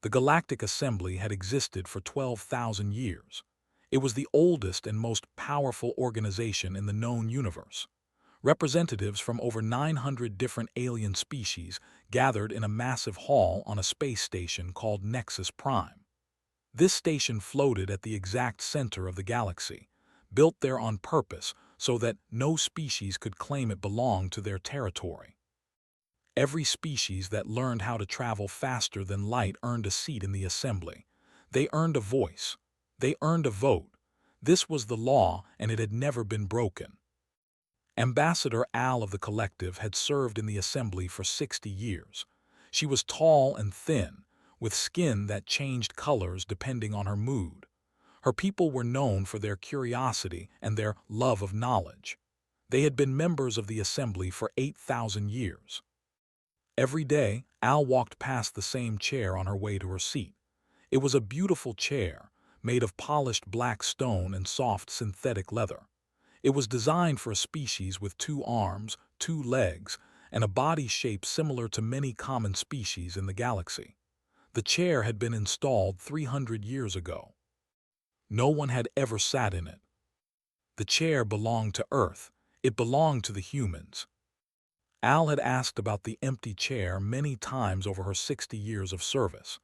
The Galactic Assembly had existed for 12,000 years. It was the oldest and most powerful organization in the known universe. Representatives from over 900 different alien species gathered in a massive hall on a space station called Nexus Prime. This station floated at the exact center of the galaxy, built there on purpose so that no species could claim it belonged to their territory. Every species that learned how to travel faster than light earned a seat in the assembly. They earned a voice. They earned a vote. This was the law, and it had never been broken. Ambassador Al of the collective had served in the assembly for 60 years. She was tall and thin, with skin that changed colors depending on her mood. Her people were known for their curiosity and their love of knowledge. They had been members of the assembly for 8,000 years. Every day, Al walked past the same chair on her way to her seat. It was a beautiful chair, made of polished black stone and soft synthetic leather. It was designed for a species with 2 arms, 2 legs, and a body shape similar to many common species in the galaxy. The chair had been installed 300 years ago. No one had ever sat in it. The chair belonged to Earth. It belonged to the humans. Al had asked about the empty chair many times over her 60 years of service.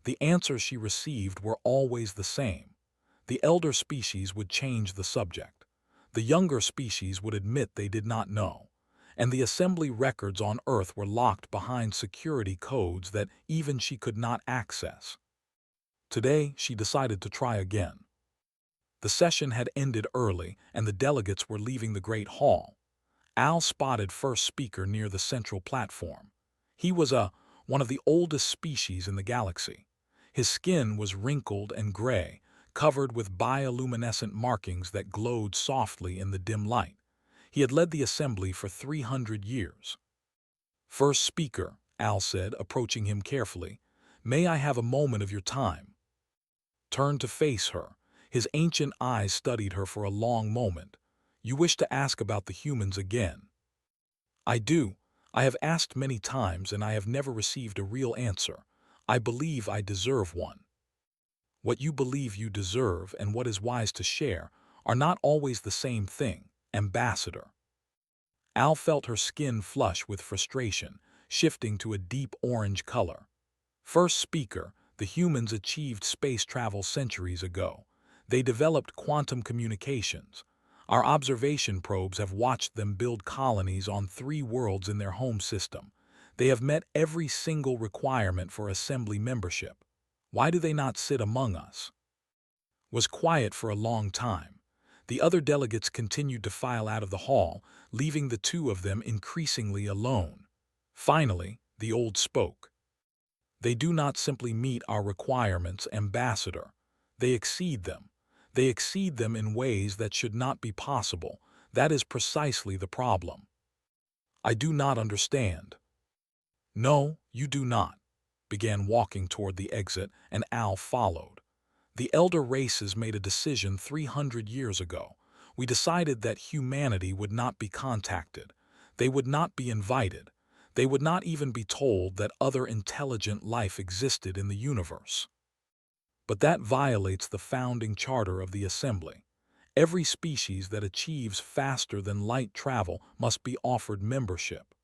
The answers she received were always the same. The elder species would change the subject. The younger species would admit they did not know. And the assembly records on Earth were locked behind security codes that even she could not access. Today, she decided to try again. The session had ended early, and the delegates were leaving the Great Hall. Al spotted first speaker near the central platform. He was one of the oldest species in the galaxy. His skin was wrinkled and gray, covered with bioluminescent markings that glowed softly in the dim light. He had led the assembly for 300 years. "First speaker," Al said, approaching him carefully, "may I have a moment of your time?" Turned to face her. His ancient eyes studied her for a long moment. "You wish to ask about the humans again?" "I do. I have asked many times and I have never received a real answer. I believe I deserve one." What you believe you deserve and what is wise to share are not always the same thing, Ambassador. Al felt her skin flush with frustration, shifting to a deep orange color. "First speaker, the humans achieved space travel centuries ago. They developed quantum communications. Our observation probes have watched them build colonies on 3 worlds in their home system. They have met every single requirement for assembly membership. Why do they not sit among us?" Was quiet for a long time. The other delegates continued to file out of the hall, leaving the 2 of them increasingly alone. Finally, the old spoke. "They do not simply meet our requirements, Ambassador. They exceed them. They exceed them in ways that should not be possible. That is precisely the problem." "I do not understand." "No, you do not," began walking toward the exit, and Al followed. "The elder races made a decision 300 years ago. We decided that humanity would not be contacted. They would not be invited. They would not even be told that other intelligent life existed in the universe. But that violates the founding charter of the Assembly. Every species that achieves faster than light travel must be offered membership.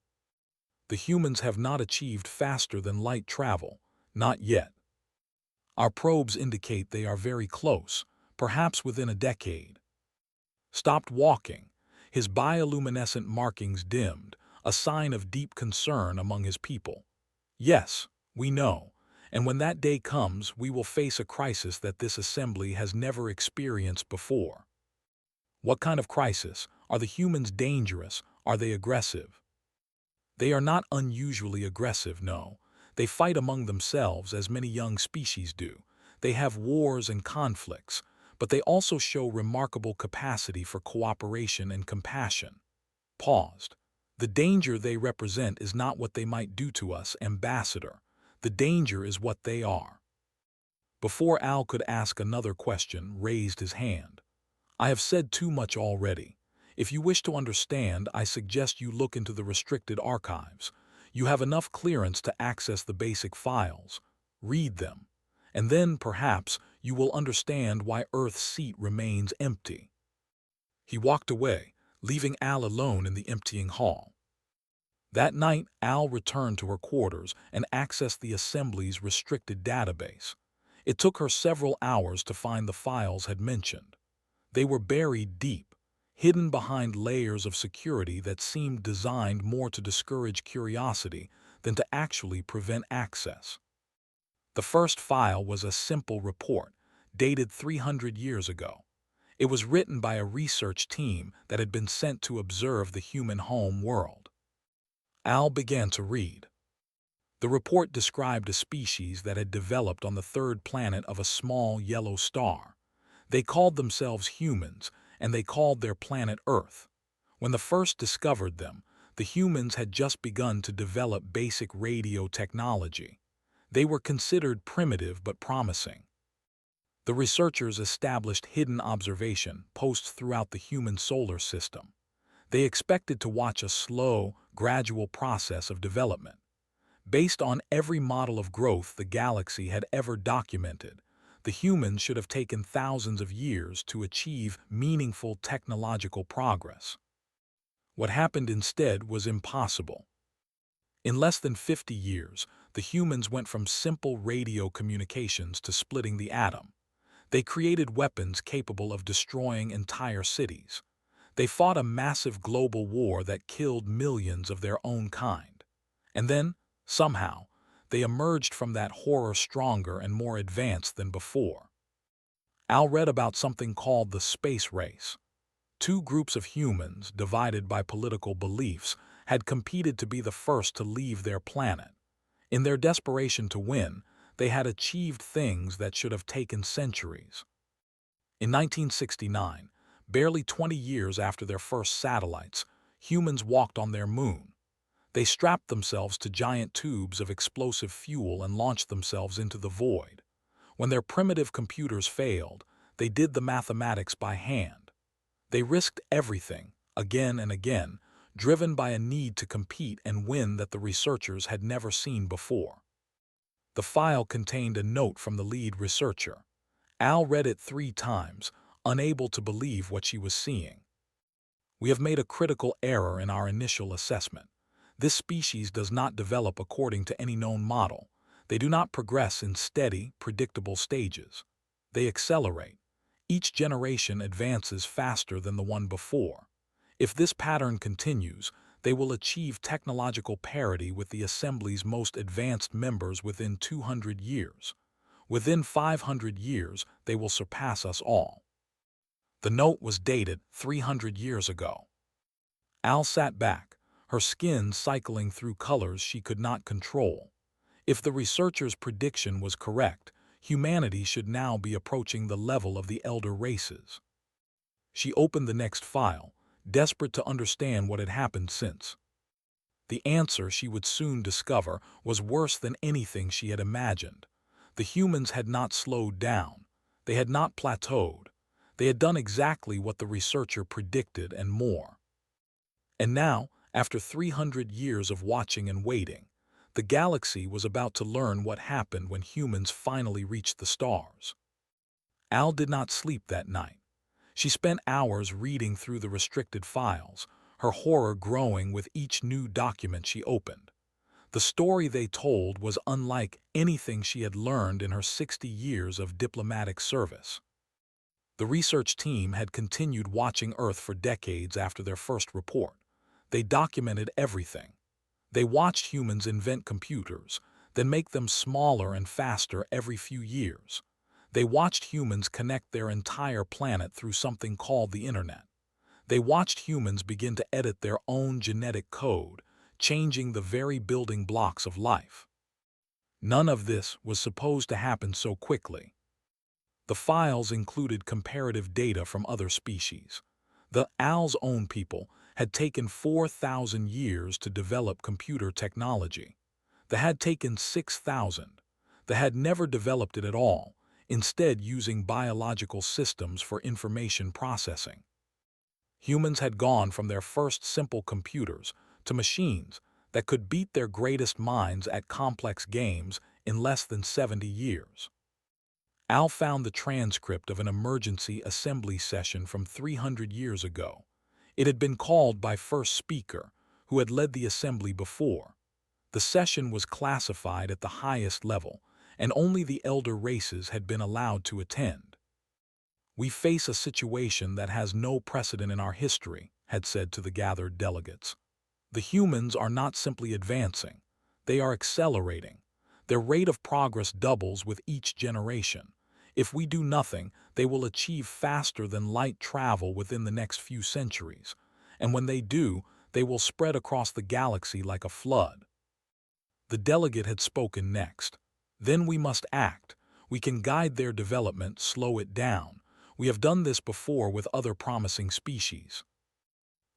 The humans have not achieved faster than light travel, not yet. Our probes indicate they are very close, perhaps within a decade." Stopped walking. His bioluminescent markings dimmed, a sign of deep concern among his people. "Yes, we know. And when that day comes, we will face a crisis that this assembly has never experienced before." "What kind of crisis? Are the humans dangerous? Are they aggressive?" "They are not unusually aggressive, no. They fight among themselves as many young species do. They have wars and conflicts, but they also show remarkable capacity for cooperation and compassion." Paused. "The danger they represent is not what they might do to us, Ambassador. The danger is what they are." Before Al could ask another question, raised his hand. "I have said too much already. If you wish to understand, I suggest you look into the restricted archives. You have enough clearance to access the basic files." Read them, and then perhaps you will understand why Earth's seat remains empty." He walked away, leaving Al alone in the emptying hall. That night, Al returned to her quarters and accessed the Assembly's restricted database. It took her several hours to find the files had mentioned. They were buried deep, hidden behind layers of security that seemed designed more to discourage curiosity than to actually prevent access. The first file was a simple report, dated 300 years ago. It was written by a research team that had been sent to observe the human home world. Al began to read. The report described a species that had developed on the third planet of a small yellow star. They called themselves humans, and they called their planet Earth. When the first discovered them, the humans had just begun to develop basic radio technology. They were considered primitive but promising. The researchers established hidden observation posts throughout the human solar system. They expected to watch a slow, gradual process of development. Based on every model of growth the galaxy had ever documented, the humans should have taken thousands of years to achieve meaningful technological progress. What happened instead was impossible. In less than 50 years, the humans went from simple radio communications to splitting the atom. They created weapons capable of destroying entire cities. They fought a massive global war that killed millions of their own kind. And then, somehow, they emerged from that horror stronger and more advanced than before. Al read about something called the space race. Two groups of humans, divided by political beliefs, had competed to be the first to leave their planet. In their desperation to win, they had achieved things that should have taken centuries. In 1969, barely 20 years after their first satellites, humans walked on their moon. They strapped themselves to giant tubes of explosive fuel and launched themselves into the void. When their primitive computers failed, they did the mathematics by hand. They risked everything, again and again, driven by a need to compete and win that the researchers had never seen before. The file contained a note from the lead researcher. Al read it 3 times, unable to believe what she was seeing. "We have made a critical error in our initial assessment. This species does not develop according to any known model. They do not progress in steady, predictable stages. They accelerate. Each generation advances faster than the one before. If this pattern continues, they will achieve technological parity with the Assembly's most advanced members within 200 years. Within 500 years, they will surpass us all." The note was dated 300 years ago. Al sat back, her skin cycling through colors she could not control. If the researcher's prediction was correct, humanity should now be approaching the level of the elder races. She opened the next file, desperate to understand what had happened since. The answer, she would soon discover, was worse than anything she had imagined. The humans had not slowed down. They had not plateaued. They had done exactly what the researcher predicted and more. And now, after 300 years of watching and waiting, the galaxy was about to learn what happened when humans finally reached the stars. Al did not sleep that night. She spent hours reading through the restricted files, her horror growing with each new document she opened. The story they told was unlike anything she had learned in her 60 years of diplomatic service. The research team had continued watching Earth for decades after their first report. They documented everything. They watched humans invent computers, then make them smaller and faster every few years. They watched humans connect their entire planet through something called the Internet. They watched humans begin to edit their own genetic code, changing the very building blocks of life. None of this was supposed to happen so quickly. The files included comparative data from other species. Al's own people had taken 4,000 years to develop computer technology. They had taken 6,000. They had never developed it at all, instead using biological systems for information processing. Humans had gone from their first simple computers to machines that could beat their greatest minds at complex games in less than 70 years. Al found the transcript of an emergency assembly session from 300 years ago. It had been called by first speaker, who had led the assembly before. The session was classified at the highest level, and only the elder races had been allowed to attend. "We face a situation that has no precedent in our history," had said to the gathered delegates. "The humans are not simply advancing, they are accelerating. Their rate of progress doubles with each generation. If we do nothing, they will achieve faster than light travel within the next few centuries. And when they do, they will spread across the galaxy like a flood." The delegate had spoken next. "Then we must act. We can guide their development, slow it down. We have done this before with other promising species."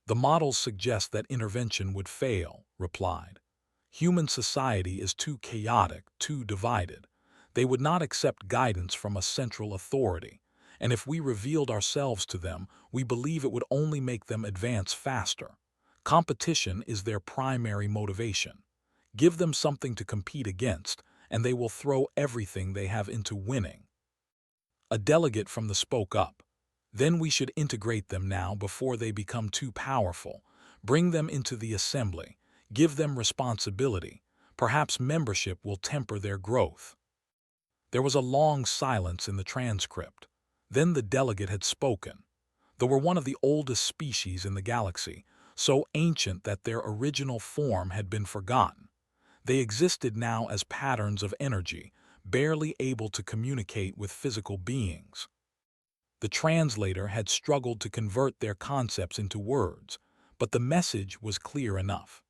"The models suggest that intervention would fail," replied. "Human society is too chaotic, too divided. They would not accept guidance from a central authority, and if we revealed ourselves to them, we believe it would only make them advance faster. Competition is their primary motivation. Give them something to compete against, and they will throw everything they have into winning." A delegate from the spoke up. "Then we should integrate them now before they become too powerful. Bring them into the assembly. Give them responsibility. Perhaps membership will temper their growth." There was a long silence in the transcript. Then the delegate had spoken. They were one of the oldest species in the galaxy, so ancient that their original form had been forgotten. They existed now as patterns of energy, barely able to communicate with physical beings. The translator had struggled to convert their concepts into words, but the message was clear enough.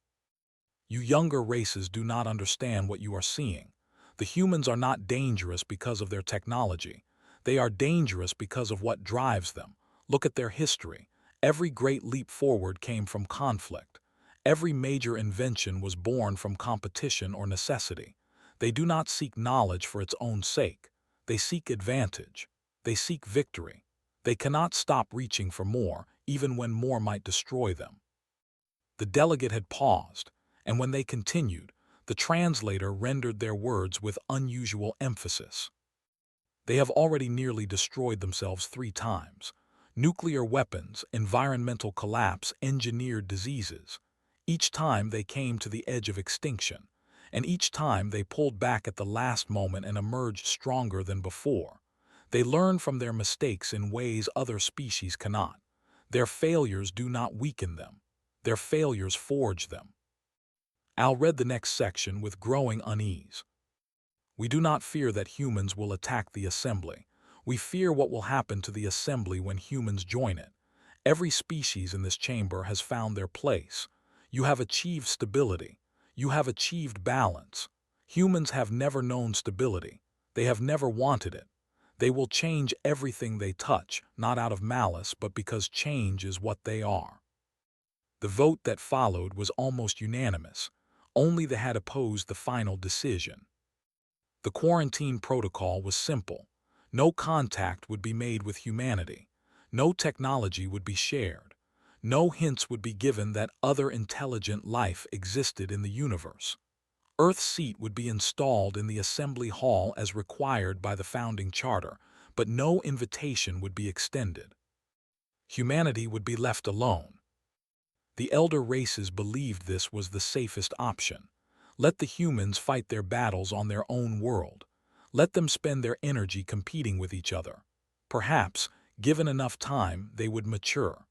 "You younger races do not understand what you are seeing. The humans are not dangerous because of their technology. They are dangerous because of what drives them. Look at their history. Every great leap forward came from conflict. Every major invention was born from competition or necessity. They do not seek knowledge for its own sake. They seek advantage. They seek victory. They cannot stop reaching for more, even when more might destroy them." The delegate had paused, and when they continued, the translator rendered their words with unusual emphasis. "They have already nearly destroyed themselves 3 times. Nuclear weapons, environmental collapse, engineered diseases. Each time they came to the edge of extinction, and each time they pulled back at the last moment and emerged stronger than before. They learn from their mistakes in ways other species cannot. Their failures do not weaken them. Their failures forge them." Al read the next section with growing unease. "We do not fear that humans will attack the assembly. We fear what will happen to the assembly when humans join it. Every species in this chamber has found their place. You have achieved stability. You have achieved balance. Humans have never known stability. They have never wanted it. They will change everything they touch, not out of malice, but because change is what they are." The vote that followed was almost unanimous. Only they had opposed the final decision. The quarantine protocol was simple. No contact would be made with humanity. No technology would be shared. No hints would be given that other intelligent life existed in the universe. Earth's seat would be installed in the assembly hall as required by the founding charter, but no invitation would be extended. Humanity would be left alone. The elder races believed this was the safest option. Let the humans fight their battles on their own world. Let them spend their energy competing with each other. Perhaps, given enough time, they would mature.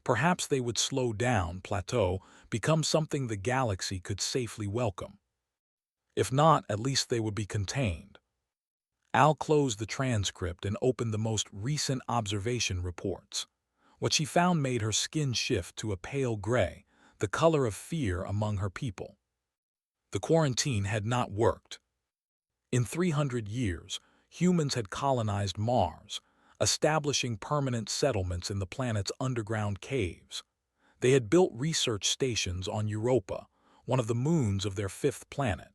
Perhaps they would slow down, plateau, become something the galaxy could safely welcome. If not, at least they would be contained. Al closed the transcript and opened the most recent observation reports. What she found made her skin shift to a pale gray, the color of fear among her people. The quarantine had not worked. In 300 years, humans had colonized Mars, establishing permanent settlements in the planet's underground caves. They had built research stations on Europa, one of the moons of their 5th planet.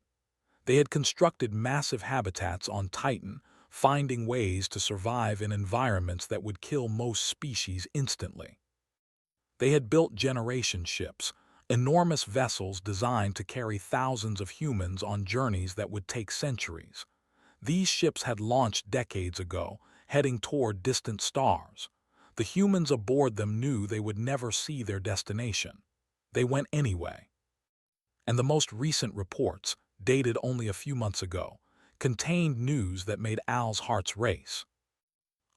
They had constructed massive habitats on Titan, finding ways to survive in environments that would kill most species instantly. They had built generation ships, enormous vessels designed to carry thousands of humans on journeys that would take centuries. These ships had launched decades ago, heading toward distant stars. The humans aboard them knew they would never see their destination. They went anyway. And the most recent reports, dated only a few months ago, contained news that made Al's hearts race.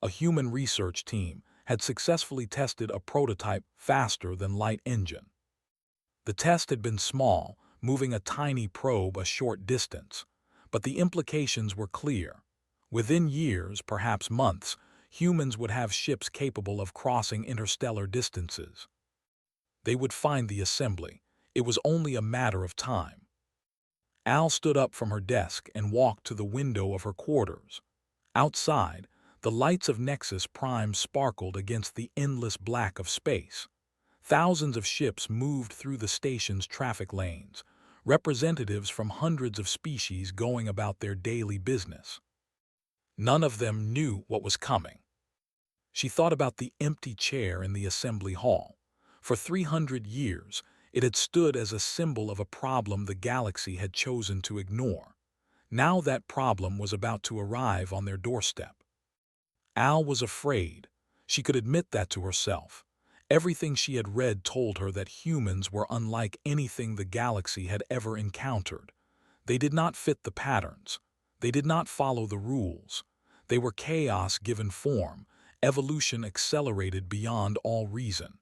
A human research team had successfully tested a prototype faster-than-light engine. The test had been small, moving a tiny probe a short distance, but the implications were clear. Within years, perhaps months, humans would have ships capable of crossing interstellar distances. They would find the assembly. It was only a matter of time. Al stood up from her desk and walked to the window of her quarters. Outside, the lights of Nexus Prime sparkled against the endless black of space. Thousands of ships moved through the station's traffic lanes, representatives from hundreds of species going about their daily business. None of them knew what was coming. She thought about the empty chair in the assembly hall. For 300 years, it had stood as a symbol of a problem the galaxy had chosen to ignore. Now that problem was about to arrive on their doorstep. Al was afraid. She could admit that to herself. Everything she had read told her that humans were unlike anything the galaxy had ever encountered. They did not fit the patterns. They did not follow the rules. They were chaos given form, evolution accelerated beyond all reason.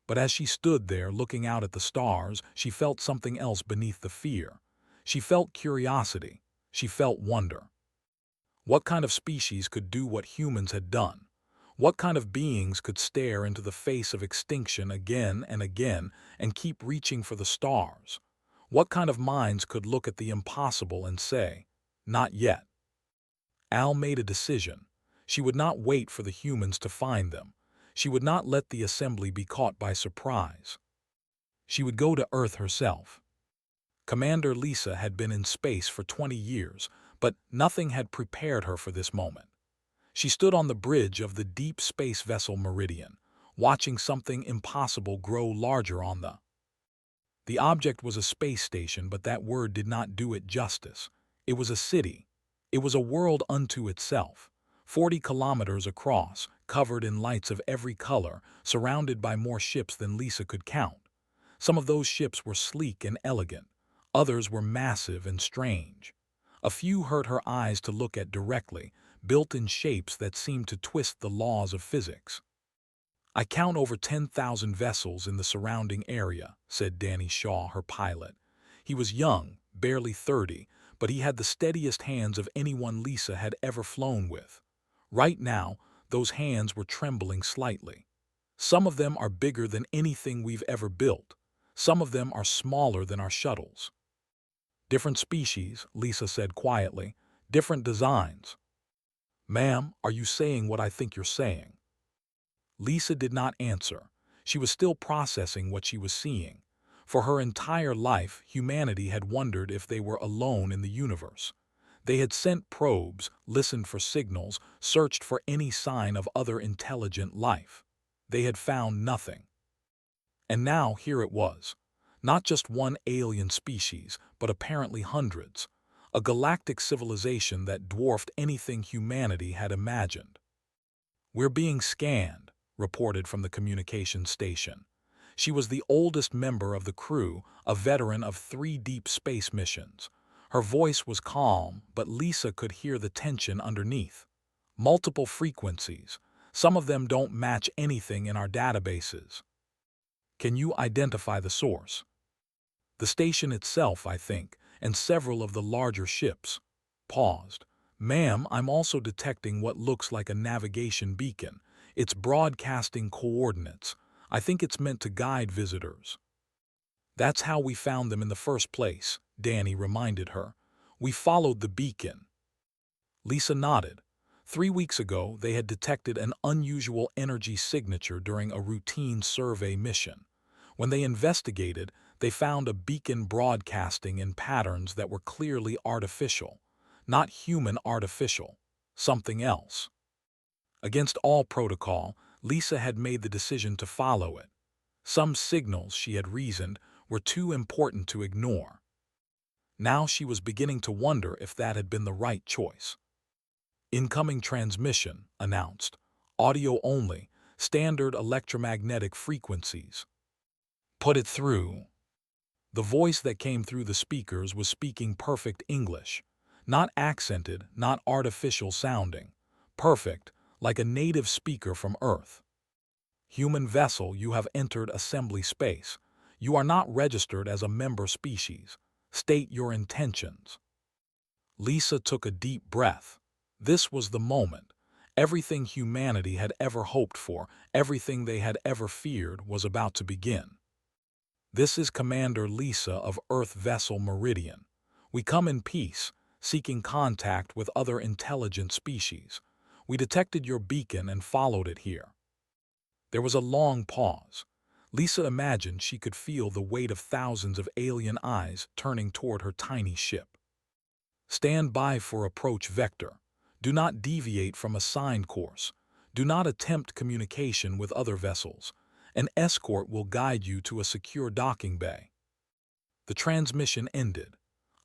But as she stood there looking out at the stars, she felt something else beneath the fear. She felt curiosity. She felt wonder. What kind of species could do what humans had done? What kind of beings could stare into the face of extinction again and again and keep reaching for the stars? What kind of minds could look at the impossible and say, "Not yet"? Al made a decision. She would not wait for the humans to find them. She would not let the assembly be caught by surprise. She would go to Earth herself. Commander Lisa had been in space for 20 years, but nothing had prepared her for this moment. She stood on the bridge of the deep space vessel Meridian, watching something impossible grow larger on The object was a space station, but that word did not do it justice. It was a city. It was a world unto itself, 40 kilometers across, covered in lights of every color, surrounded by more ships than Lisa could count. Some of those ships were sleek and elegant. Others were massive and strange. A few hurt her eyes to look at directly, built in shapes that seemed to twist the laws of physics. "I count over 10,000 vessels in the surrounding area," said Danny Shaw, her pilot. He was young, barely 30, but he had the steadiest hands of anyone Lisa had ever flown with. Right now, those hands were trembling slightly. "Some of them are bigger than anything we've ever built. Some of them are smaller than our shuttles." "Different species," Lisa said quietly. "Different designs." "Ma'am, are you saying what I think you're saying?" Lisa did not answer. She was still processing what she was seeing. For her entire life, humanity had wondered if they were alone in the universe. They had sent probes, listened for signals, searched for any sign of other intelligent life. They had found nothing. And now here it was. Not just one alien species, but apparently hundreds. A galactic civilization that dwarfed anything humanity had imagined. "We're being scanned," reported from the communications station. She was the oldest member of the crew, a veteran of 3 deep space missions. Her voice was calm, but Lisa could hear the tension underneath. "Multiple frequencies. Some of them don't match anything in our databases." "Can you identify the source?" "The station itself, I think, and several of the larger ships." Paused. "Ma'am, I'm also detecting what looks like a navigation beacon. It's broadcasting coordinates. I think it's meant to guide visitors." "That's how we found them in the first place," Danny reminded her. "We followed the beacon." Lisa nodded. 3 weeks ago, they had detected an unusual energy signature during a routine survey mission. When they investigated, they found a beacon broadcasting in patterns that were clearly artificial. Not human artificial. Something else. Against all protocol, Lisa had made the decision to follow it. Some signals, she had reasoned, were too important to ignore. Now she was beginning to wonder if that had been the right choice. Incoming transmission, announced. Audio only, standard electromagnetic frequencies. Put it through. The voice that came through the speakers was speaking perfect English. Not accented, not artificial sounding. Perfect, like a native speaker from Earth. Human vessel, you have entered assembly space. You are not registered as a member species. State your intentions. Lisa took a deep breath. This was the moment. Everything humanity had ever hoped for, everything they had ever feared, was about to begin. This is Commander Lisa of Earth Vessel Meridian. We come in peace, seeking contact with other intelligent species. We detected your beacon and followed it here. There was a long pause. Lisa imagined she could feel the weight of thousands of alien eyes turning toward her tiny ship. Stand by for approach vector. Do not deviate from assigned course. Do not attempt communication with other vessels. An escort will guide you to a secure docking bay. The transmission ended.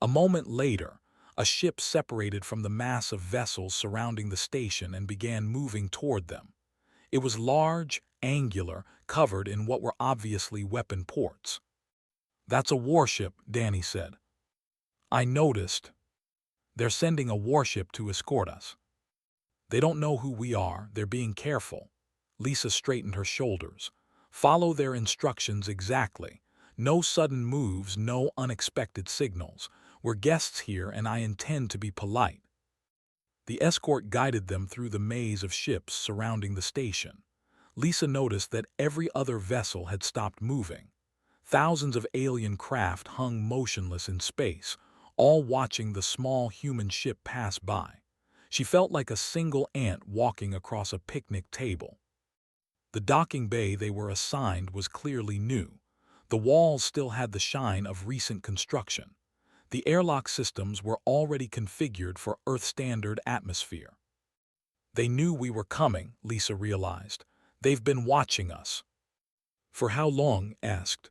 A moment later, a ship separated from the mass of vessels surrounding the station and began moving toward them. It was large, angular, covered in what were obviously weapon ports. "That's a warship," Danny said. "I noticed. They're sending a warship to escort us. They don't know who we are, they're being careful." Lisa straightened her shoulders. "Follow their instructions exactly. No sudden moves, no unexpected signals. We're guests here and I intend to be polite." The escort guided them through the maze of ships surrounding the station. Lisa noticed that every other vessel had stopped moving. Thousands of alien craft hung motionless in space, all watching the small human ship pass by. She felt like a single ant walking across a picnic table. The docking bay they were assigned was clearly new. The walls still had the shine of recent construction. The airlock systems were already configured for Earth-standard atmosphere. They knew we were coming, Lisa realized. They've been watching us. "For how long?" asked.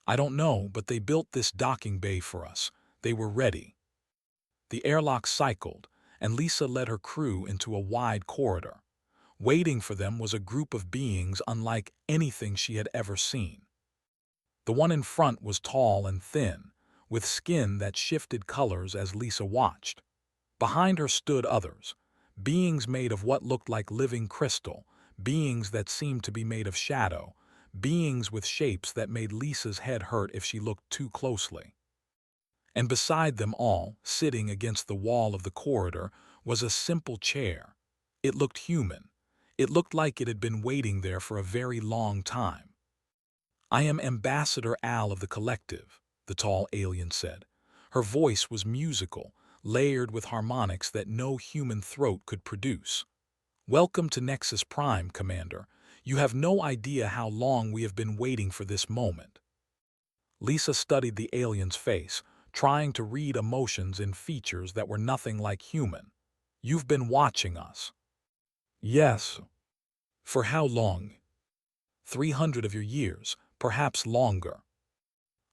"I don't know, but they built this docking bay for us. They were ready." The airlock cycled, and Lisa led her crew into a wide corridor. Waiting for them was a group of beings unlike anything she had ever seen. The one in front was tall and thin, with skin that shifted colors as Lisa watched. Behind her stood others, beings made of what looked like living crystal, beings that seemed to be made of shadow, beings with shapes that made Lisa's head hurt if she looked too closely. And beside them all, sitting against the wall of the corridor, was a simple chair. It looked human. It looked like it had been waiting there for a very long time. "I am Ambassador Al of the Collective," the tall alien said. Her voice was musical, layered with harmonics that no human throat could produce. "Welcome to Nexus Prime, Commander. You have no idea how long we have been waiting for this moment." Lisa studied the alien's face, trying to read emotions in features that were nothing like human. "You've been watching us." "Yes." "For how long?" 300 of your years, perhaps longer."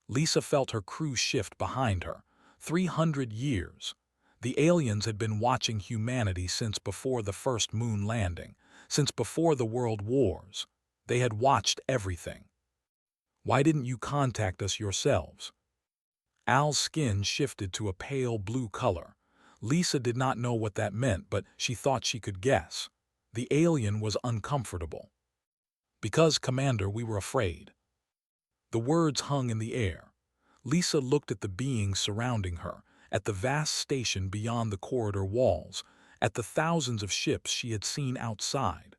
Lisa felt her crew shift behind her. 300 years. The aliens had been watching humanity since before the first moon landing, since before the world wars. They had watched everything. "Why didn't you contact us yourselves?" Al's skin shifted to a pale blue color. Lisa did not know what that meant, but she thought she could guess. The alien was uncomfortable. "Because, Commander, we were afraid." The words hung in the air. Lisa looked at the beings surrounding her, at the vast station beyond the corridor walls, at the thousands of ships she had seen outside.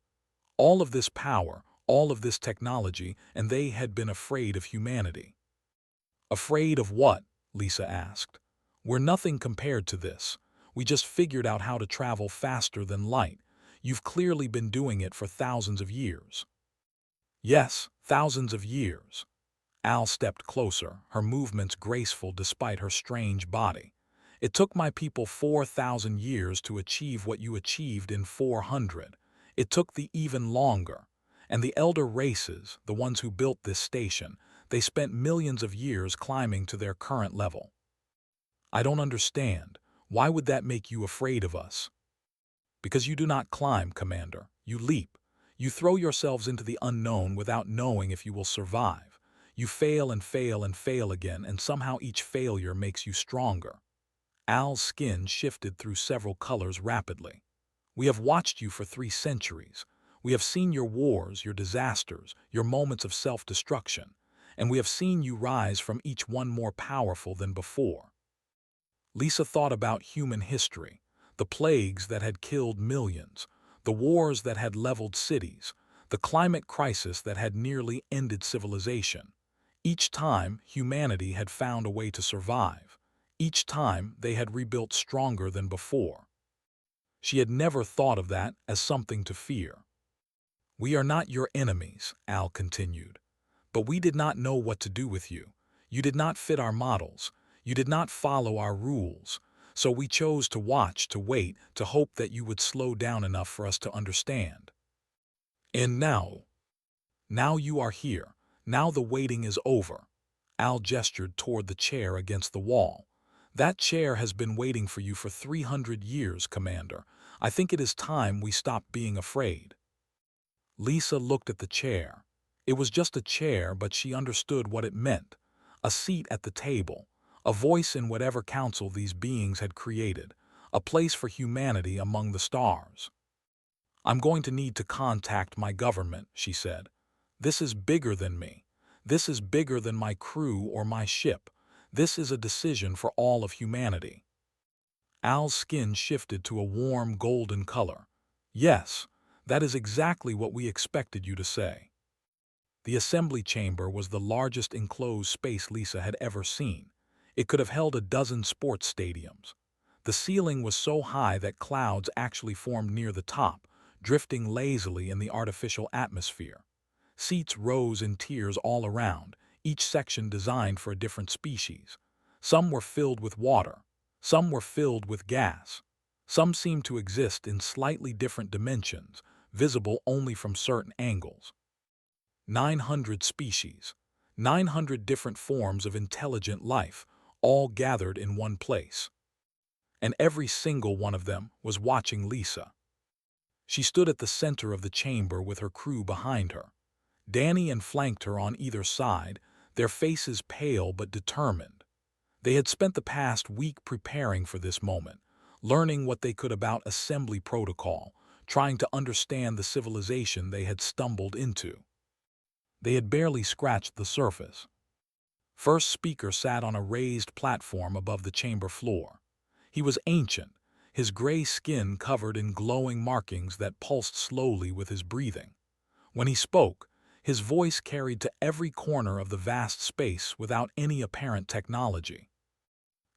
All of this power, all of this technology, and they had been afraid of humanity. "Afraid of what?" Lisa asked. "We're nothing compared to this. We just figured out how to travel faster than light. You've clearly been doing it for thousands of years." "Yes, thousands of years." Al stepped closer, her movements graceful despite her strange body. "It took my people 4,000 years to achieve what you achieved in 400. It took the even longer. And the elder races, the ones who built this station, they spent millions of years climbing to their current level. I don't understand. Why would that make you afraid of us? Because you do not climb, Commander. You leap. You throw yourselves into the unknown without knowing if you will survive. You fail and fail and fail again, and somehow each failure makes you stronger. Al's skin shifted through several colors rapidly. We have watched you for 3 centuries. We have seen your wars, your disasters, your moments of self-destruction, and we have seen you rise from each one more powerful than before. Lisa thought about human history, the plagues that had killed millions, the wars that had leveled cities, the climate crisis that had nearly ended civilization. Each time, humanity had found a way to survive. Each time, they had rebuilt stronger than before. She had never thought of that as something to fear. "We are not your enemies," Al continued. "But we did not know what to do with you. You did not fit our models. You did not follow our rules. So we chose to watch, to wait, to hope that you would slow down enough for us to understand. And now you are here. Now the waiting is over." Al gestured toward the chair against the wall. "That chair has been waiting for you for 300 years, Commander. I think it is time we stopped being afraid." Lisa looked at the chair. It was just a chair, but she understood what it meant. A seat at the table, a voice in whatever council these beings had created, a place for humanity among the stars. "I'm going to need to contact my government," she said. "This is bigger than me. This is bigger than my crew or my ship. This is a decision for all of humanity." Al's skin shifted to a warm golden color. "Yes, that is exactly what we expected you to say." The assembly chamber was the largest enclosed space Lisa had ever seen. It could have held a dozen sports stadiums. The ceiling was so high that clouds actually formed near the top, drifting lazily in the artificial atmosphere. Seats rose in tiers all around, each section designed for a different species. Some were filled with water. Some were filled with gas. Some seemed to exist in slightly different dimensions, visible only from certain angles. 900 species, 900 different forms of intelligent life, all gathered in one place. And every single one of them was watching Lisa. She stood at the center of the chamber with her crew behind her. Danny and flanked her on either side, their faces pale but determined. They had spent the past week preparing for this moment, learning what they could about assembly protocol, trying to understand the civilization they had stumbled into. They had barely scratched the surface. First speaker sat on a raised platform above the chamber floor. He was ancient, his gray skin covered in glowing markings that pulsed slowly with his breathing. When he spoke, his voice carried to every corner of the vast space without any apparent technology.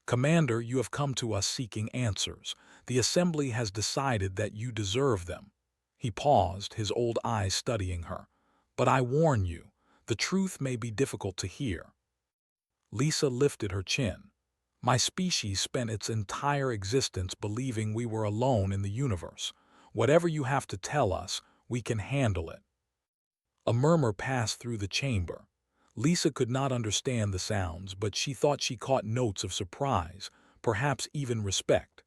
"Commander, you have come to us seeking answers. The Assembly has decided that you deserve them." He paused, his old eyes studying her. "But I warn you, the truth may be difficult to hear." Lisa lifted her chin. "My species spent its entire existence believing we were alone in the universe. Whatever you have to tell us, we can handle it." A murmur passed through the chamber. Lisa could not understand the sounds, but she thought she caught notes of surprise, perhaps even respect.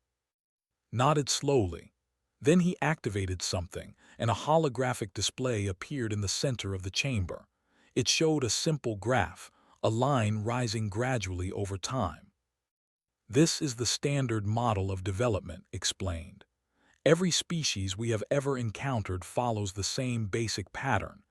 Nodded slowly. Then he activated something, and a holographic display appeared in the center of the chamber. It showed a simple graph, a line rising gradually over time. "This is the standard model of development," explained. "Every species we have ever encountered follows the same basic pattern.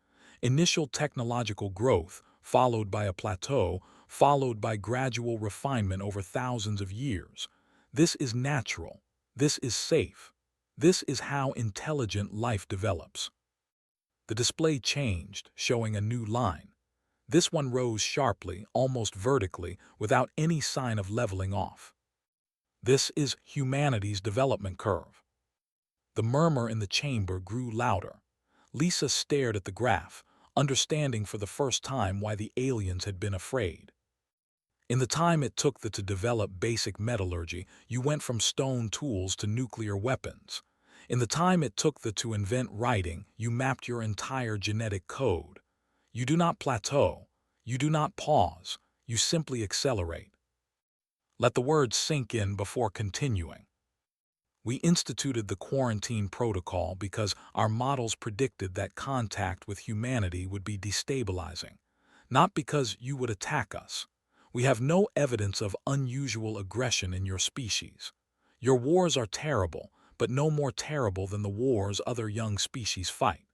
Initial technological growth, followed by a plateau, followed by gradual refinement over thousands of years. This is natural. This is safe. This is how intelligent life develops." The display changed, showing a new line. This one rose sharply, almost vertically, without any sign of leveling off. "This is humanity's development curve." The murmur in the chamber grew louder. Lisa stared at the graph, understanding for the first time why the aliens had been afraid. "In the time it took to develop basic metallurgy, you went from stone tools to nuclear weapons. In the time it took to invent writing, you mapped your entire genetic code. You do not plateau. You do not pause. You simply accelerate. Let the words sink in before continuing. We instituted the quarantine protocol because our models predicted that contact with humanity would be destabilizing, not because you would attack us. We have no evidence of unusual aggression in your species. Your wars are terrible, but no more terrible than the wars other young species fight.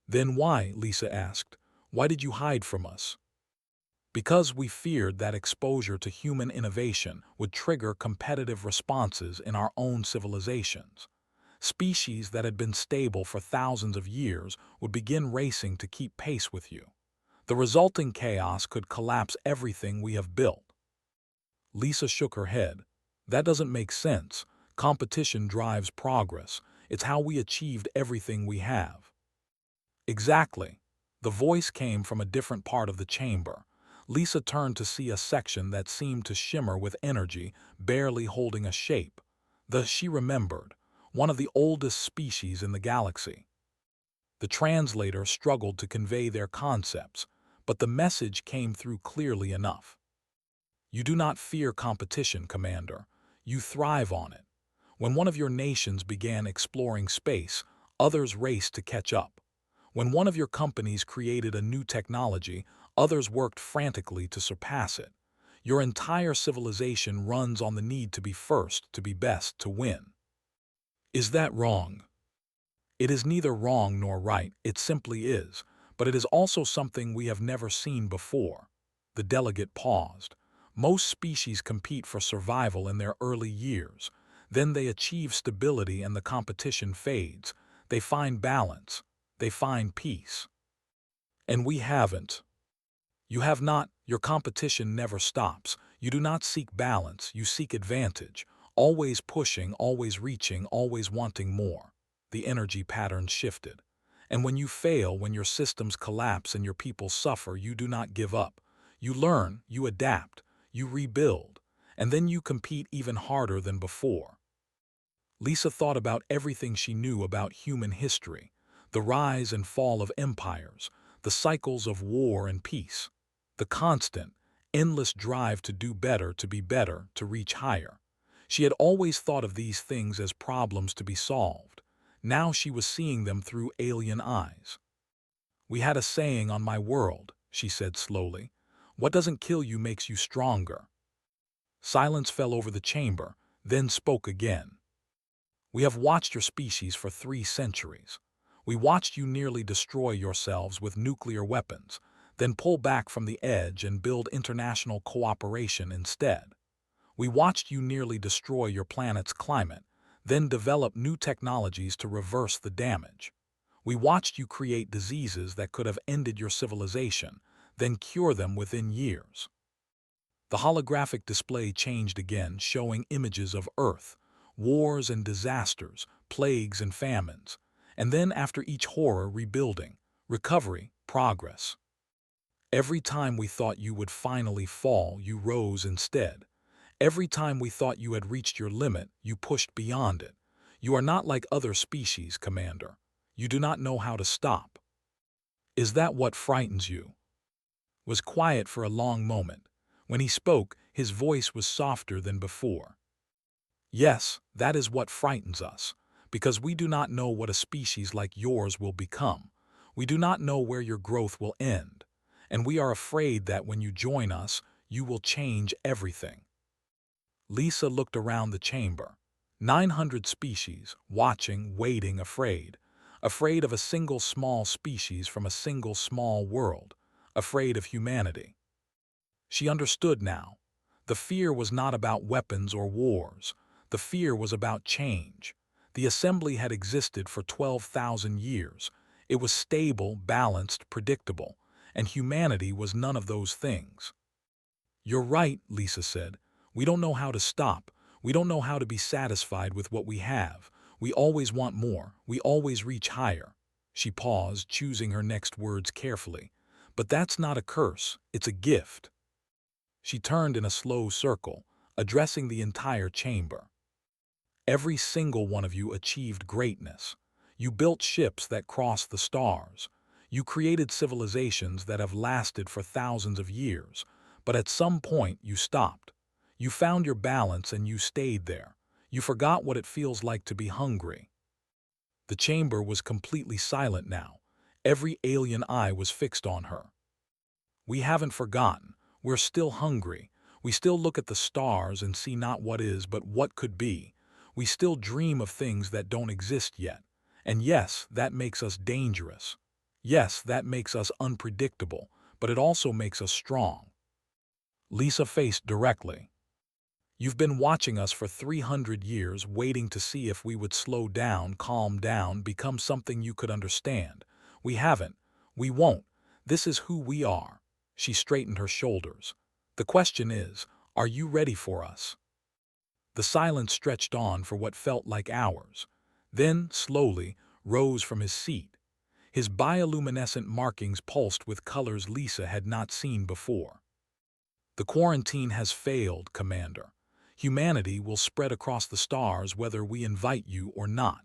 Then why, Lisa asked, why did you hide from us? Because we feared that exposure to human innovation would trigger competitive responses in our own civilizations. Species that had been stable for thousands of years would begin racing to keep pace with you. The resulting chaos could collapse everything we have built. Lisa shook her head. That doesn't make sense. Competition drives progress. It's how we achieved everything we have. Exactly. The voice came from a different part of the chamber. Lisa turned to see a section that seemed to shimmer with energy, barely holding a shape. She remembered, one of the oldest species in the galaxy. The translator struggled to convey their concepts, but the message came through clearly enough. You do not fear competition, Commander. You thrive on it. When one of your nations began exploring space, others raced to catch up. When one of your companies created a new technology, others worked frantically to surpass it. Your entire civilization runs on the need to be first, to be best, to win. Is that wrong? It is neither wrong nor right, it simply is, but it is also something we have never seen before. The delegate paused. Most species compete for survival in their early years. Then they achieve stability and the competition fades. They find balance. They find peace. And we haven't. You have not. Your competition never stops. You do not seek balance, you seek advantage. Always pushing, always reaching, always wanting more. The energy pattern shifted. And when you fail, when your systems collapse and your people suffer, you do not give up. You learn, you adapt, you rebuild, and then you compete even harder than before. Lisa thought about everything she knew about human history, the rise and fall of empires, the cycles of war and peace, the constant, endless drive to do better, to be better, to reach higher. She had always thought of these things as problems to be solved. Now she was seeing them through alien eyes. We had a saying on my world, she said slowly. What doesn't kill you makes you stronger. Silence fell over the chamber, then spoke again. We have watched your species for 3 centuries. We watched you nearly destroy yourselves with nuclear weapons, then pull back from the edge and build international cooperation instead. We watched you nearly destroy your planet's climate, then develop new technologies to reverse the damage. We watched you create diseases that could have ended your civilization, then cure them within years. The holographic display changed again, showing images of Earth, wars and disasters, plagues and famines, and then after each horror, rebuilding, recovery, progress. Every time we thought you would finally fall, you rose instead. Every time we thought you had reached your limit, you pushed beyond it. You are not like other species, Commander. You do not know how to stop. Is that what frightens you? Was quiet for a long moment. When he spoke, his voice was softer than before. Yes, that is what frightens us, because we do not know what a species like yours will become. We do not know where your growth will end, and we are afraid that when you join us, you will change everything. Lisa looked around the chamber. 900 species, watching, waiting, afraid. Afraid of a single small species from a single small world. Afraid of humanity. She understood now. The fear was not about weapons or wars. The fear was about change. The assembly had existed for 12,000 years. It was stable, balanced, predictable, and humanity was none of those things. You're right, Lisa said. We don't know how to stop. We don't know how to be satisfied with what we have. We always want more. We always reach higher. She paused, choosing her next words carefully. But that's not a curse. It's a gift. She turned in a slow circle, addressing the entire chamber. Every single one of you achieved greatness. You built ships that crossed the stars. You created civilizations that have lasted for thousands of years. But at some point, you stopped. You found your balance and you stayed there. You forgot what it feels like to be hungry. The chamber was completely silent now. Every alien eye was fixed on her. We haven't forgotten. We're still hungry. We still look at the stars and see not what is, but what could be. We still dream of things that don't exist yet. And yes, that makes us dangerous. Yes, that makes us unpredictable, but it also makes us strong. Lisa faced directly. You've been watching us for 300 years, waiting to see if we would slow down, calm down, become something you could understand. We haven't. We won't. This is who we are. She straightened her shoulders. The question is, are you ready for us? The silence stretched on for what felt like hours. Then, slowly, rose from his seat. His bioluminescent markings pulsed with colors Lisa had not seen before. The quarantine has failed, Commander. Humanity will spread across the stars whether we invite you or not.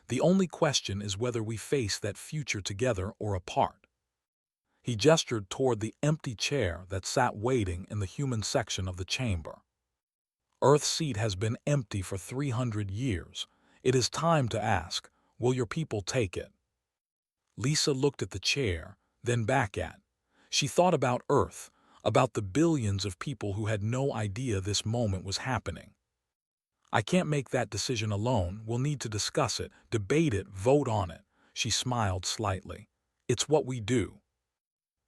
The only question is whether we face that future together or apart. He gestured toward the empty chair that sat waiting in the human section of the chamber. Earth's seat has been empty for 300 years. It is time to ask, will your people take it? Lisa looked at the chair, then back at. She thought about Earth, about the billions of people who had no idea this moment was happening. I can't make that decision alone. We'll need to discuss it, debate it, vote on it. She smiled slightly. It's what we do.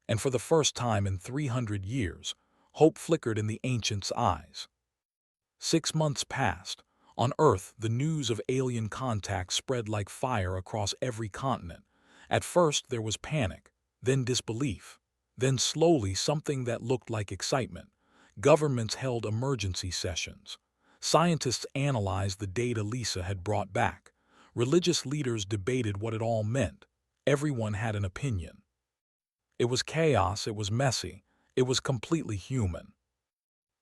And for the first time in 300 years, hope flickered in the ancient's eyes. 6 months passed. On Earth, the news of alien contact spread like fire across every continent. At first, there was panic, then disbelief, then slowly something that looked like excitement. Governments held emergency sessions. Scientists analyzed the data Lisa had brought back. Religious leaders debated what it all meant. Everyone had an opinion. It was chaos, it was messy, it was completely human.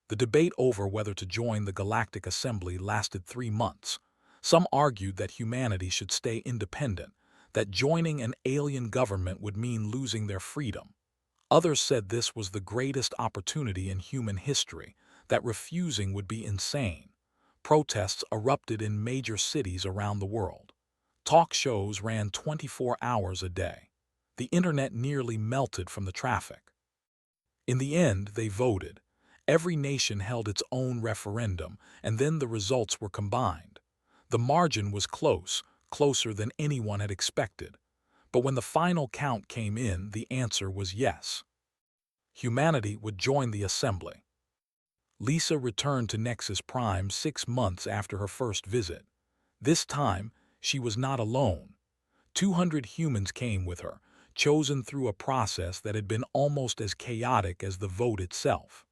The debate over whether to join the Galactic Assembly lasted 3 months. Some argued that humanity should stay independent, that joining an alien government would mean losing their freedom. Others said this was the greatest opportunity in human history, that refusing would be insane. Protests erupted in major cities around the world. Talk shows ran 24 hours a day. The internet nearly melted from the traffic. In the end, they voted. Every nation held its own referendum, and then the results were combined. The margin was close, closer than anyone had expected. But when the final count came in, the answer was yes. Humanity would join the assembly. Lisa returned to Nexus Prime 6 months after her first visit. This time, she was not alone. 200 humans came with her, chosen through a process that had been almost as chaotic as the vote itself.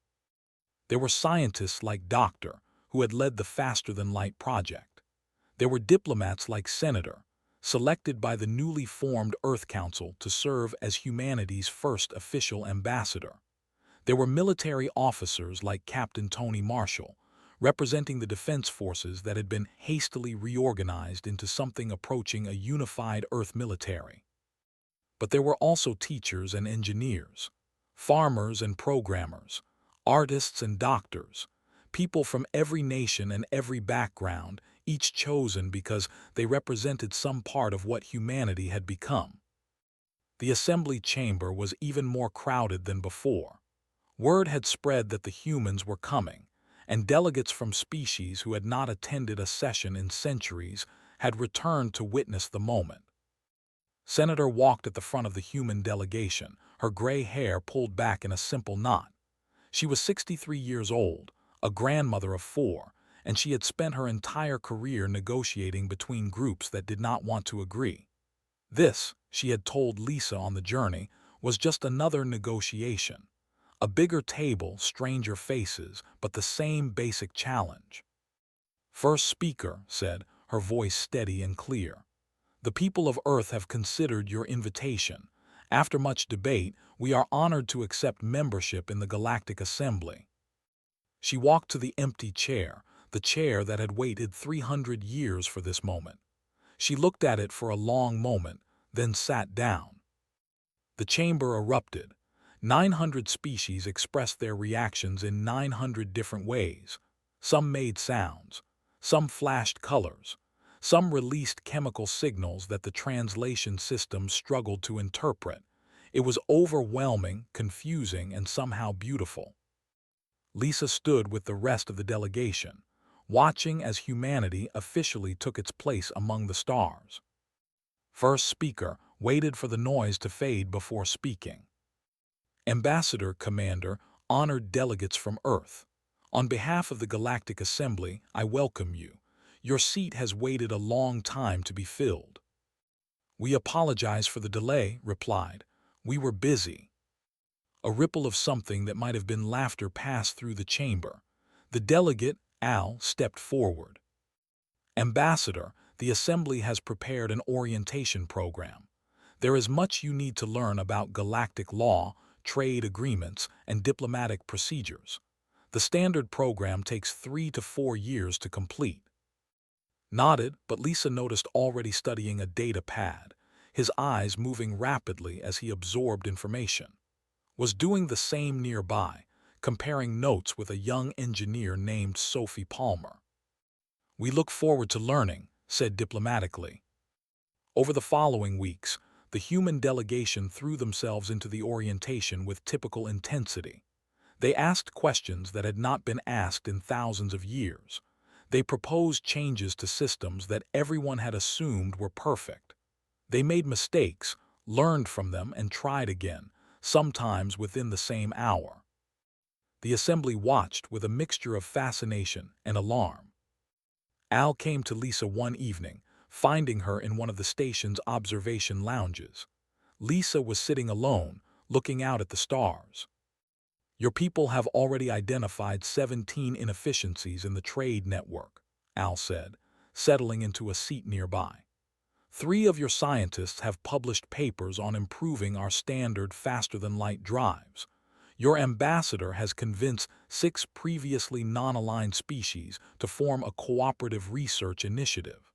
There were scientists like Doctor, who had led the Faster-than-Light project. There were diplomats like Senator, selected by the newly formed Earth Council to serve as humanity's first official ambassador. There were military officers like Captain Tony Marshall, representing the defense forces that had been hastily reorganized into something approaching a unified Earth military. But there were also teachers and engineers, farmers and programmers, artists and doctors, people from every nation and every background, each chosen because they represented some part of what humanity had become. The assembly chamber was even more crowded than before. Word had spread that the humans were coming, and delegates from species who had not attended a session in centuries had returned to witness the moment. Senator walked at the front of the human delegation, her gray hair pulled back in a simple knot. She was 63 years old, a grandmother of 4, and she had spent her entire career negotiating between groups that did not want to agree. This, she had told Lisa on the journey, was just another negotiation. A bigger table, stranger faces, but the same basic challenge. First speaker said, her voice steady and clear. The people of Earth have considered your invitation. After much debate, we are honored to accept membership in the Galactic Assembly. She walked to the empty chair, the chair that had waited 300 years for this moment. She looked at it for a long moment, then sat down. The chamber erupted. 900 species expressed their reactions in 900 different ways. Some made sounds, some flashed colors, some released chemical signals that the translation system struggled to interpret. It was overwhelming, confusing, and somehow beautiful. Lisa stood with the rest of the delegation, watching as humanity officially took its place among the stars. First speaker waited for the noise to fade before speaking. Ambassador Commander, honored delegates from Earth. On behalf of the Galactic Assembly, I welcome you. Your seat has waited a long time to be filled. We apologize for the delay, replied. We were busy. A ripple of something that might have been laughter passed through the chamber. The delegate, Al, stepped forward. Ambassador, the Assembly has prepared an orientation program. There is much you need to learn about galactic law, trade agreements, and diplomatic procedures. The standard program takes 3 to 4 years to complete. Nodded, but Lisa noticed already studying a data pad, his eyes moving rapidly as he absorbed information. Was doing the same nearby, comparing notes with a young engineer named Sophie Palmer. We look forward to learning, said diplomatically. Over the following weeks, the human delegation threw themselves into the orientation with typical intensity. They asked questions that had not been asked in thousands of years. They proposed changes to systems that everyone had assumed were perfect. They made mistakes, learned from them, and tried again, sometimes within the same hour. The assembly watched with a mixture of fascination and alarm. Al came to Lisa one evening, finding her in one of the station's observation lounges. Lisa was sitting alone, looking out at the stars. Your people have already identified 17 inefficiencies in the trade network, Al said, settling into a seat nearby. 3 of your scientists have published papers on improving our standard faster-than-light drives. Your ambassador has convinced 6 previously non-aligned species to form a cooperative research initiative.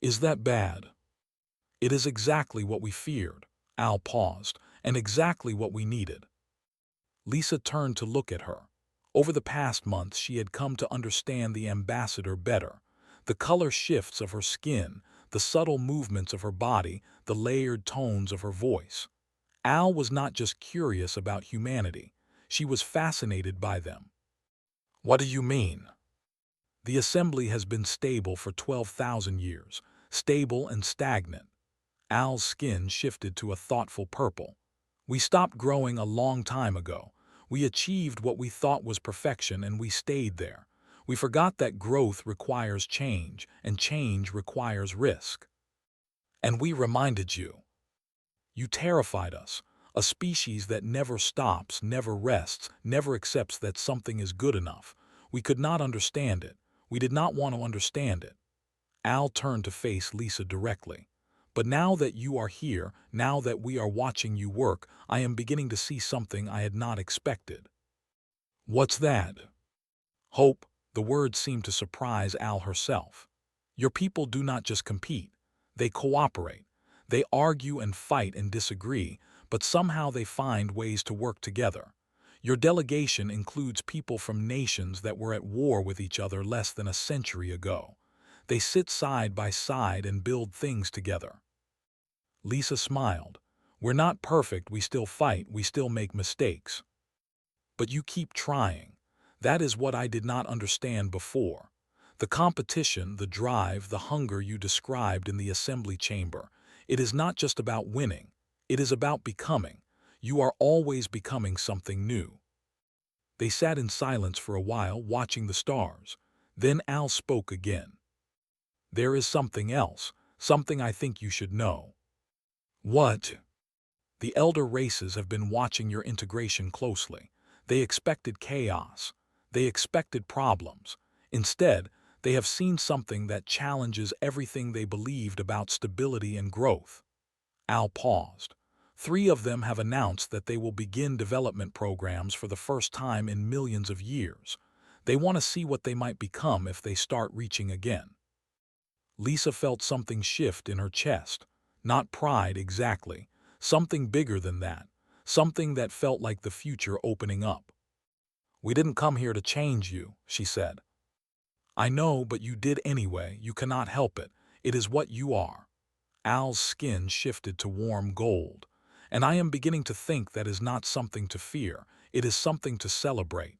Is that bad? It is exactly what we feared, Al paused, and exactly what we needed. Lisa turned to look at her. Over the past months, she had come to understand the ambassador better. The color shifts of her skin, the subtle movements of her body, the layered tones of her voice. Al was not just curious about humanity. She was fascinated by them. What do you mean? The assembly has been stable for 12,000 years, stable and stagnant. Al's skin shifted to a thoughtful purple. We stopped growing a long time ago. We achieved what we thought was perfection, and we stayed there. We forgot that growth requires change, and change requires risk. And we reminded you. You terrified us, a species that never stops, never rests, never accepts that something is good enough. We could not understand it. We did not want to understand it. Al turned to face Lisa directly. But now that you are here, now that we are watching you work, I am beginning to see something I had not expected. What's that? Hope. The word seemed to surprise Al herself. Your people do not just compete. They cooperate. They argue and fight and disagree, but somehow they find ways to work together. Your delegation includes people from nations that were at war with each other less than a century ago. They sit side by side and build things together. Lisa smiled. We're not perfect, we still fight, we still make mistakes. But you keep trying. That is what I did not understand before. The competition, the drive, the hunger you described in the assembly chamber, it is not just about winning. It is about becoming. You are always becoming something new. They sat in silence for a while, watching the stars. Then Al spoke again. There is something else, something I think you should know. What? The elder races have been watching your integration closely. They expected chaos. They expected problems. Instead, they have seen something that challenges everything they believed about stability and growth. Al paused. 3 of them have announced that they will begin development programs for the first time in millions of years. They want to see what they might become if they start reaching again. Lisa felt something shift in her chest. Not pride exactly, something bigger than that, something that felt like the future opening up. "We didn't come here to change you," she said. "I know, but you did anyway. You cannot help it. It is what you are." Al's skin shifted to warm gold. "And I am beginning to think that is not something to fear. It is something to celebrate."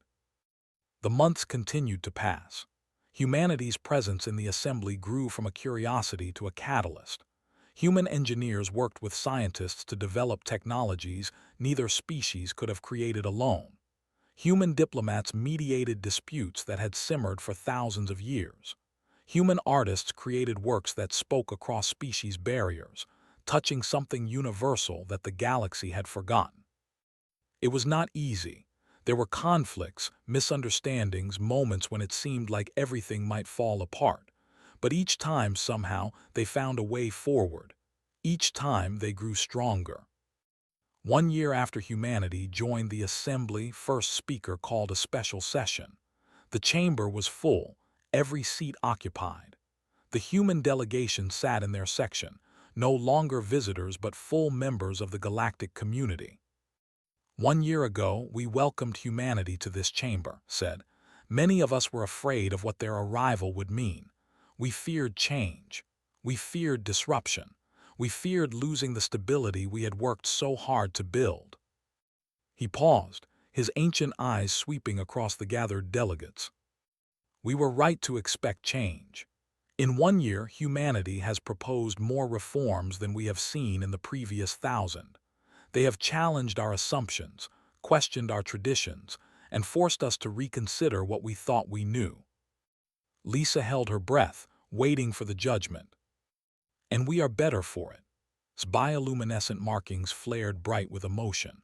The months continued to pass. Humanity's presence in the assembly grew from a curiosity to a catalyst. Human engineers worked with scientists to develop technologies neither species could have created alone. Human diplomats mediated disputes that had simmered for thousands of years. Human artists created works that spoke across species barriers, touching something universal that the galaxy had forgotten. It was not easy. There were conflicts, misunderstandings, moments when it seemed like everything might fall apart. But each time, somehow, they found a way forward. Each time, they grew stronger. 1 year after humanity joined the assembly, first speaker called a special session. The chamber was full, every seat occupied. The human delegation sat in their section, no longer visitors but full members of the galactic community. "1 year ago, we welcomed humanity to this chamber," said. "Many of us were afraid of what their arrival would mean. We feared change. We feared disruption. We feared losing the stability we had worked so hard to build." He paused, his ancient eyes sweeping across the gathered delegates. "We were right to expect change. In 1 year, humanity has proposed more reforms than we have seen in the previous 1,000. They have challenged our assumptions, questioned our traditions, and forced us to reconsider what we thought we knew." Lisa held her breath, waiting for the judgment. "And we are better for it." Bioluminescent markings flared bright with emotion.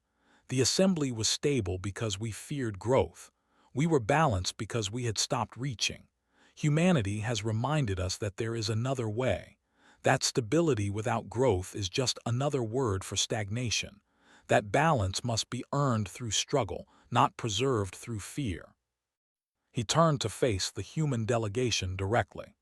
"The assembly was stable because we feared growth. We were balanced because we had stopped reaching. Humanity has reminded us that there is another way. That stability without growth is just another word for stagnation. That balance must be earned through struggle, not preserved through fear." He turned to face the human delegation directly.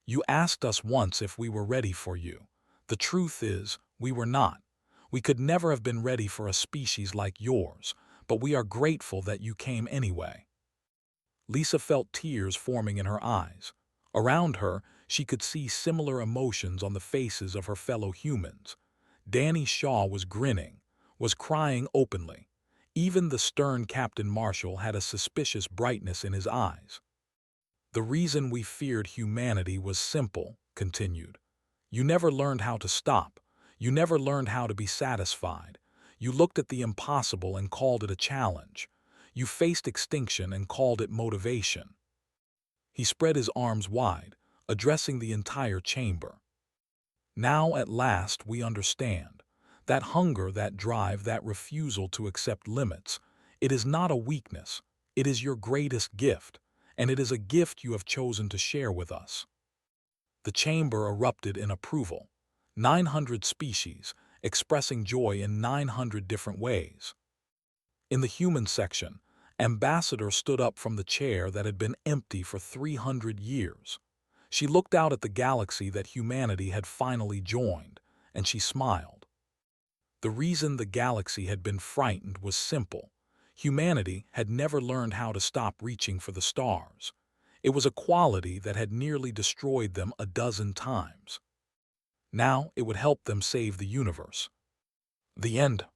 "You asked us once if we were ready for you. The truth is, we were not. We could never have been ready for a species like yours, but we are grateful that you came anyway." Lisa felt tears forming in her eyes. Around her, she could see similar emotions on the faces of her fellow humans. Danny Shaw was grinning, was crying openly. Even the stern Captain Marshall had a suspicious brightness in his eyes. "The reason we feared humanity was simple," continued. "You never learned how to stop. You never learned how to be satisfied. You looked at the impossible and called it a challenge. You faced extinction and called it motivation." He spread his arms wide, addressing the entire chamber. "Now at last we understand. That hunger, that drive, that refusal to accept limits, it is not a weakness. It is your greatest gift, and it is a gift you have chosen to share with us." The chamber erupted in approval. 900 species, expressing joy in 900 different ways. In the human section, Ambassador stood up from the chair that had been empty for 300 years. She looked out at the galaxy that humanity had finally joined, and she smiled. The reason the galaxy had been frightened was simple. Humanity had never learned how to stop reaching for the stars. It was a quality that had nearly destroyed them a dozen times. Now it would help them save the universe. The end.